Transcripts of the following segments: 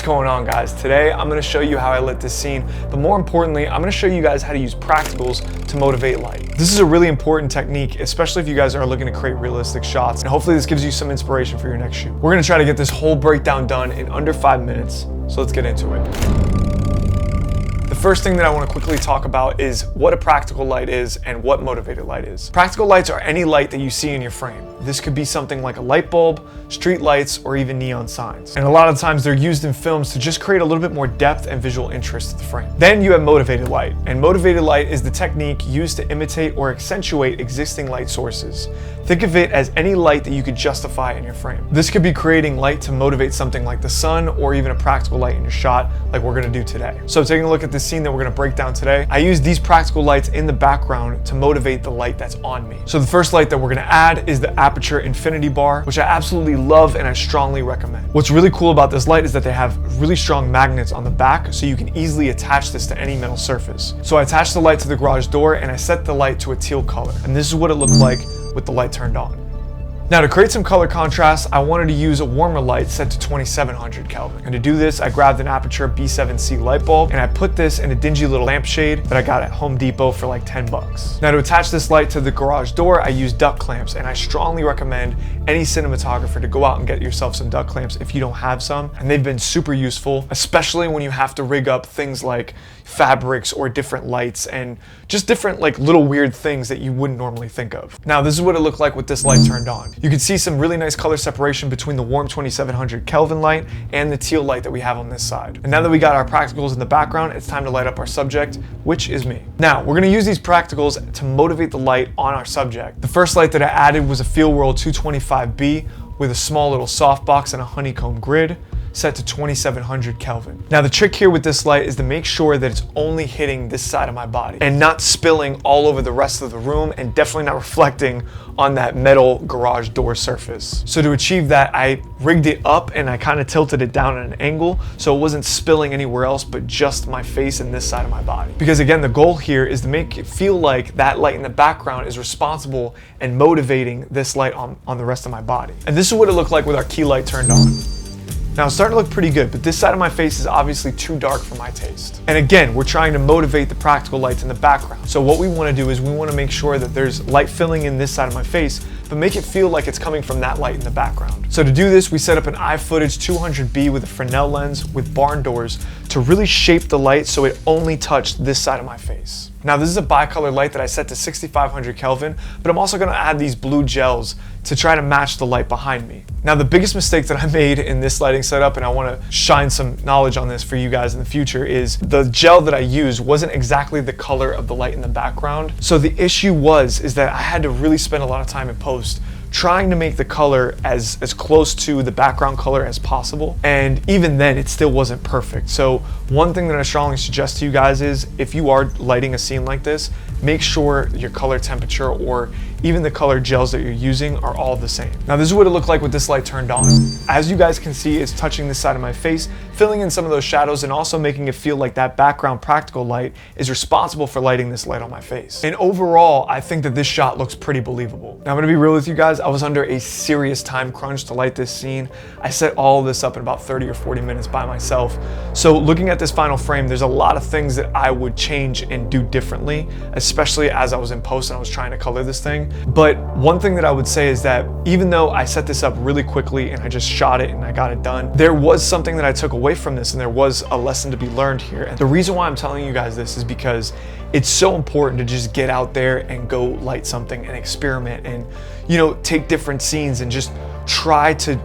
going on, guys? Today I'm going to show you how I lit this scene, but more importantly I'm going to show you guys how to use practicals to motivate light. This is a really important technique, especially if you guys are looking to create realistic shots, and hopefully this gives you some inspiration for your next shoot. We're going to try to get this whole breakdown done in under 5 minutes, so let's get into it. The first thing that I want to quickly talk about is what a practical light is and what motivated light is. Practical lights are any light that you see in your frame. This could be something like a light bulb, street lights, or even neon signs. And a lot of times they're used in films to just create a little bit more depth and visual interest to the frame. Then you have motivated light, and motivated light is the technique used to imitate or accentuate existing light sources. Think of it as any light that you could justify in your frame. This could be creating light to motivate something like the sun, or even a practical light in your shot like we're going to do today. So taking a look at this scene that we're going to break down today, I use these practical lights in the background to motivate the light that's on me. So the first light that we're going to add is the aperture infinity bar, which I absolutely love and I strongly recommend. What's really cool about this light is that they have really strong magnets on the back, so you can easily attach this to any metal surface. So I attached the light to the garage door and I set the light to a teal color, and this is what it looked like with the light turned on. Now, to create some color contrast, I wanted to use a warmer light set to 2700 Kelvin. And to do this, I grabbed an Aperture B7C light bulb and I put this in a dingy little lampshade that I got at Home Depot for like 10 bucks. Now, to attach this light to the garage door, I used duct clamps, and I strongly recommend any cinematographer to go out and get yourself some duct clamps if you don't have some. And they've been super useful, especially when you have to rig up things like fabrics or different lights and just different like little weird things that you wouldn't normally think of. Now, this is what it looked like with this light turned on. You can see some really nice color separation between the warm 2700 Kelvin light and the teal light that we have on this side. And now that we got our practicals in the background, it's time to light up our subject, which is me. Now, we're gonna use these practicals to motivate the light on our subject. The first light that I added was a Field World 225B with a small little softbox and a honeycomb grid set to 2700 Kelvin. Now, the trick here with this light is to make sure that it's only hitting this side of my body and not spilling all over the rest of the room, and definitely not reflecting on that metal garage door surface. So to achieve that, I rigged it up and I kind of tilted it down at an angle so it wasn't spilling anywhere else but just my face and this side of my body. Because again, the goal here is to make it feel like that light in the background is responsible and motivating this light on the rest of my body. And this is what it looked like with our key light turned on. Now, it's starting to look pretty good, but this side of my face is obviously too dark for my taste. And again, we're trying to motivate the practical lights in the background. So what we want to do is we want to make sure that there's light filling in this side of my face, but make it feel like it's coming from that light in the background. So to do this, we set up an iFootage 200B with a Fresnel lens with barn doors to really shape the light so it only touched this side of my face. Now, this is a bicolor light that I set to 6500 Kelvin, but I'm also going to add these blue gels to try to match the light behind me. Now, the biggest mistake that I made in this lighting setup, and I want to shine some knowledge on this for you guys in the future, is the gel that I used wasn't exactly the color of the light in the background. So the issue is that I had to really spend a lot of time in post trying to make the color as close to the background color as possible. And even then, it still wasn't perfect. So one thing that I strongly suggest to you guys is, if you are lighting a scene like this, make sure your color temperature or even the color gels that you're using are all the same. Now, this is what it looked like with this light turned on. As you guys can see, it's touching this side of my face, filling in some of those shadows and also making it feel like that background practical light is responsible for lighting this light on my face. And overall, I think that this shot looks pretty believable. Now, I'm gonna be real with you guys. I was under a serious time crunch to light this scene. I set all of this up in about 30 or 40 minutes by myself. So looking at this final frame, there's a lot of things that I would change and do differently, especially as I was in post and I was trying to color this thing. But one thing that I would say is that even though I set this up really quickly and I just shot it and I got it done, there was something that I took away from this, and there was a lesson to be learned here. And the reason why I'm telling you guys this is because it's so important to just get out there and go light something and experiment and, take different scenes and just try to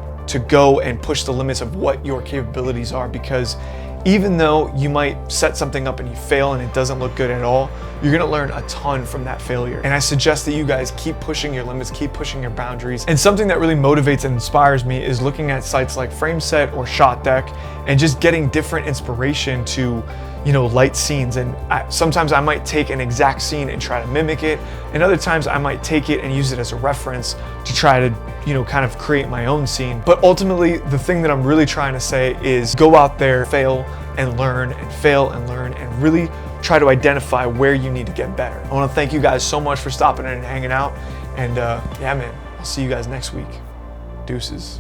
go and push the limits of what your capabilities are. Because even though you might set something up and you fail and it doesn't look good at all, you're gonna learn a ton from that failure. And I suggest that you guys keep pushing your limits, keep pushing your boundaries. And something that really motivates and inspires me is looking at sites like FrameSet or Shot Deck and just getting different inspiration to light scenes. And sometimes I might take an exact scene and try to mimic it, and other times I might take it and use it as a reference to try to kind of create my own scene. But ultimately, the thing that I'm really trying to say is go out there, fail and learn, and fail and learn, and really try to identify where you need to get better. I want to thank you guys so much for stopping in and hanging out, and yeah man, I'll see you guys next week. Deuces.